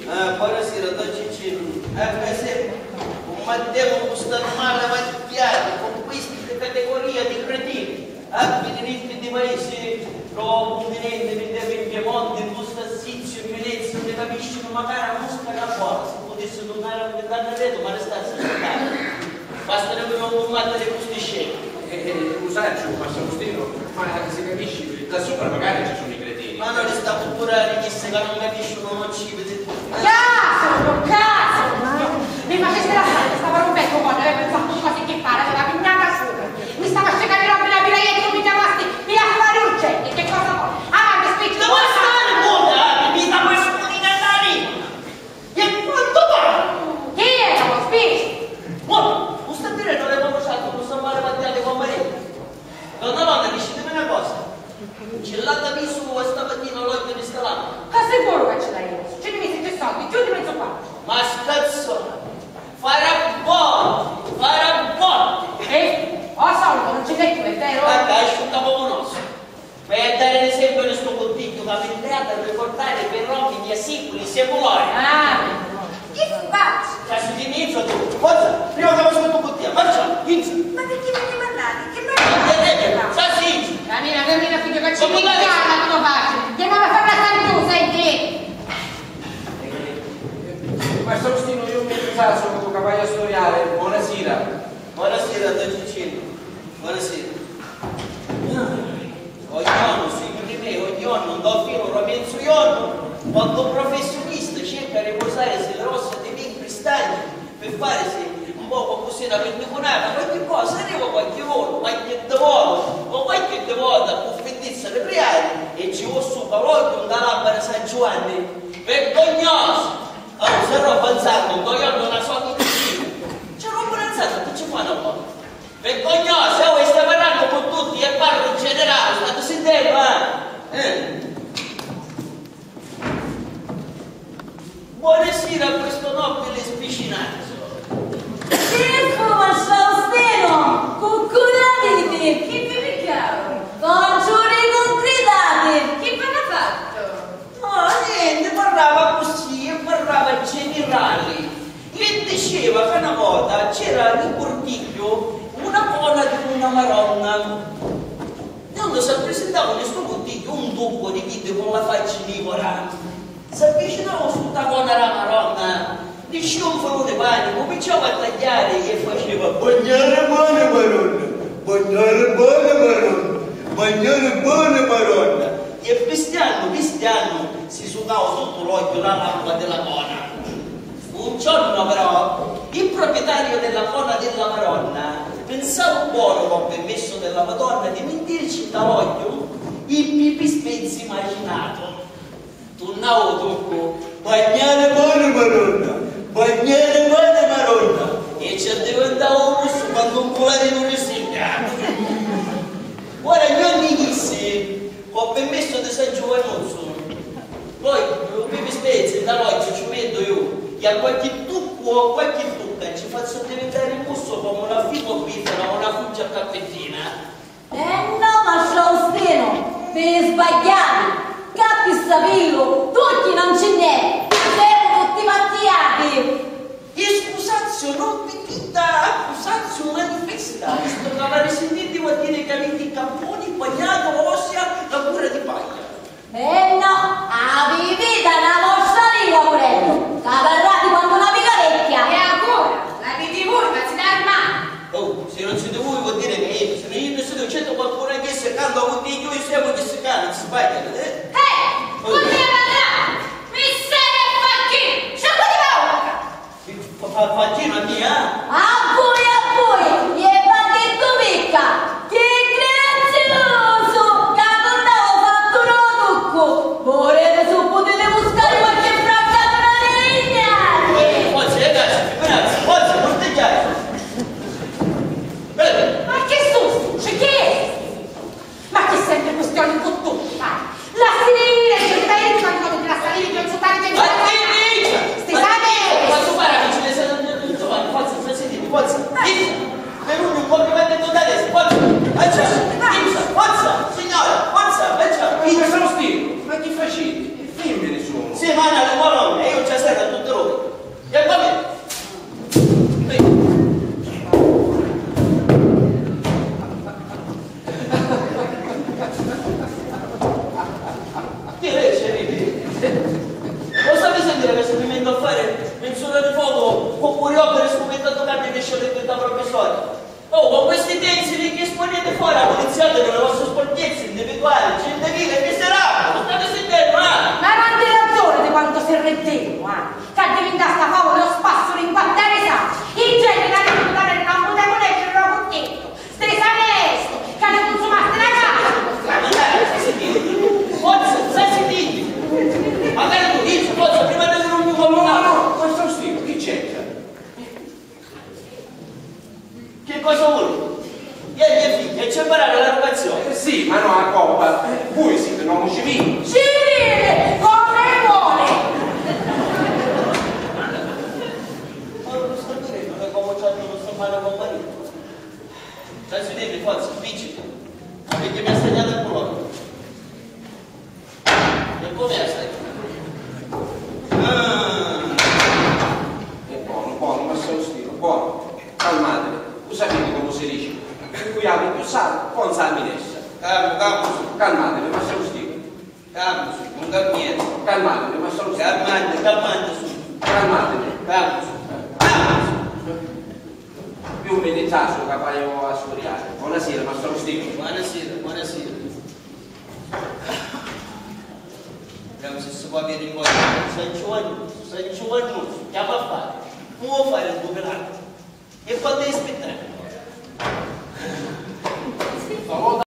Buonasera, don Cicino. Un Matteo gusta male macchiato, con queste categorie di cretini. Abbi diritti di paese, trovo un tenente, vedevo in Piemonte, gusta Sizio, in Venezia, ne capiscono magari a mosca da fuori. Se potesse tornare a vedere vedo, ma restassi soltanto. Basterebbe non combattere questi scemi. Usaccio, Massagostino, ma si capisce, da sopra magari ci sono i cretini. Ma non sta culturale chi se non capiscono non ci vede. Cazzo! Mi faceste la strada, stava rompendo un po', avevo fatto cose che fare, aveva pignata sopra. Mi stava scegando roba la biraietta, mi chiamasti, mi affari urgenti, che cosa vuoi? Avanti, spicci! Dove stanno buona? Mi sta questo di Natale! E quanto va? Chi era lo spicci? Buono, non sta a dire non le conosciuto, non sto male mattiate con marito. Donna Nonna, dicetemi una cosa. Ce l'ha da visto stamattina l'occhio di Stalano. Ma sicuro che ce l'hai messo? Ci devi mettere soldi, giù di mezzo qua. Ma scazzone, farà botte. Ho soldo, non ci sei tu, è vero? Guarda, asciutta poco nostro. Vai a dare l'esempio del suo contiglio che avete dato a ricordare per uomini a sicuri, secolari. Che faccio? Cazzo di inizio tu. Forza, prima che faccio il tuo contiglio, marcia, inizia. Ma perché mi devi parlare? Che non Sa sì. Cammina, figlio, che ci pigliamo, non faccio. Andiamo a fare la sanità, senti. Massagostino, io mi risalzo con tuo cavallo storiale, buonasera. Buonasera, don Cicino. Buonasera. Ognuno, signori miei, ognuno, do fino a mezzo giorno, quando professionista cerca di riposare le ossa dei membri stanchi per farsi un po' così da pendiconata, qualche cosa, arriva qualche volo, qualche devolo, o qualche devota con fettezza di priari e ci vuole su parolio da labbra San Giovanni. Vergognoso! Allora, se roba alzando, un coglione una sorta di cibo. C'è roba alzata, che ci fa una volta? Vergognoso, voi stai parlando con tutti e parlo in generale, state sentendo, Buonasera a questo nobile spicinato. Certo, Massagostino, cucurati, chi vi picchiavo? Fanciulli concretati, chi ve l'ha fatto? No, niente, parlava così, parlava generali. E diceva che una volta c'era nel cortiglio una cola di una maronna. Quando si presentava questo cortiglio un duco di vite con la faccia livora. Si avvicinava su questa cola la maronna, diceva un filo di pane, cominciava a tagliare e faceva bagnare buone maronna, bagnare buone maronna, bagnare buone maronna. E pistiano, si sudava sotto l'occhio la lampa della cola. Un giorno però il proprietario della cola della Madonna pensava buono con permesso della Madonna di mentirci dall'occhio il pipi spezzi immaginato. Tornavo tocco, bagnare buone Madonna, bagnare buone Madonna. E ci diventava un russo quando un colare non risegnato. Ora io mi disse, ho permesso di San Giovanozzo. Poi il pipi spezzi dall'occhio ci metto io. E a qualche tucco o qualche tucca ci faccio diventare il musso come una figo bifera o una fuggia cappettina. No, Massagostino, per sbagliare. Capi sapillo, tutti non ce n'è, siamo tutti mattiati. E scusazio, non ti quita accusazio manifesta. Sto cavare sentiti vuol dire che avete i camponi, bagnato, ossia, la cura di paglia. No, avete una mosciarina pure, cavarrati quando una pica vecchia. E ancora, la vedi voi, ma si dà armare. Oh, se non siete voi vuol dire che io, se io non sono certo qualcuno che se canta con te, io siamo che si canta, si sbaglia, Come parla? Mi sei oppure opere sfumettate carne che scegliete da professore. Oh, con questi tensili che esponete fuori la polizia delle vostre sporchezze individuali, gente viva e miserabile, lo state sentendo, Ma non hai ragione di quanto sei rettino, che diventa sta favola lo spasso in quartiere sa. Il genere che ha dovuto dare non poteva conoscere un cucchetto, stresa onesto, che ha consumato la casa. Ma dai, stai sentendo? Forza, stai sentendo? Magari tu dici, forza, prima di non mi comunale. No, questo stile, chi c'entra? Che cosa vuoi? Ieri mia figlia c'è imparare la rotazione. Sì, ma no, a coppa. Voi siete un uomo civile. Civile, come vuole. Ma non sto dicendo che come c'è non sto male con marito. Stai sentendo, forza, spicci. Perché mi ha segnato il culo. E come stai? È buono, ma sono stile, buono. Calmatevi. Voi sapete come si dice? Qui apri più sale, con salminessa. Calmo. Calmatevi, ma sono stile. Calmo, non da niente. Calmatevi, ma sono stile. Calmante su. Calmatevi. Calmo. Più meditato che paio a studiare. Buonasera, ma sono stile. Buonasera. Vediamo se si può avere in cuore. Sei giovanoso, che va a fare? Come vuoi fare il tuo penale? E quando devi aspettare?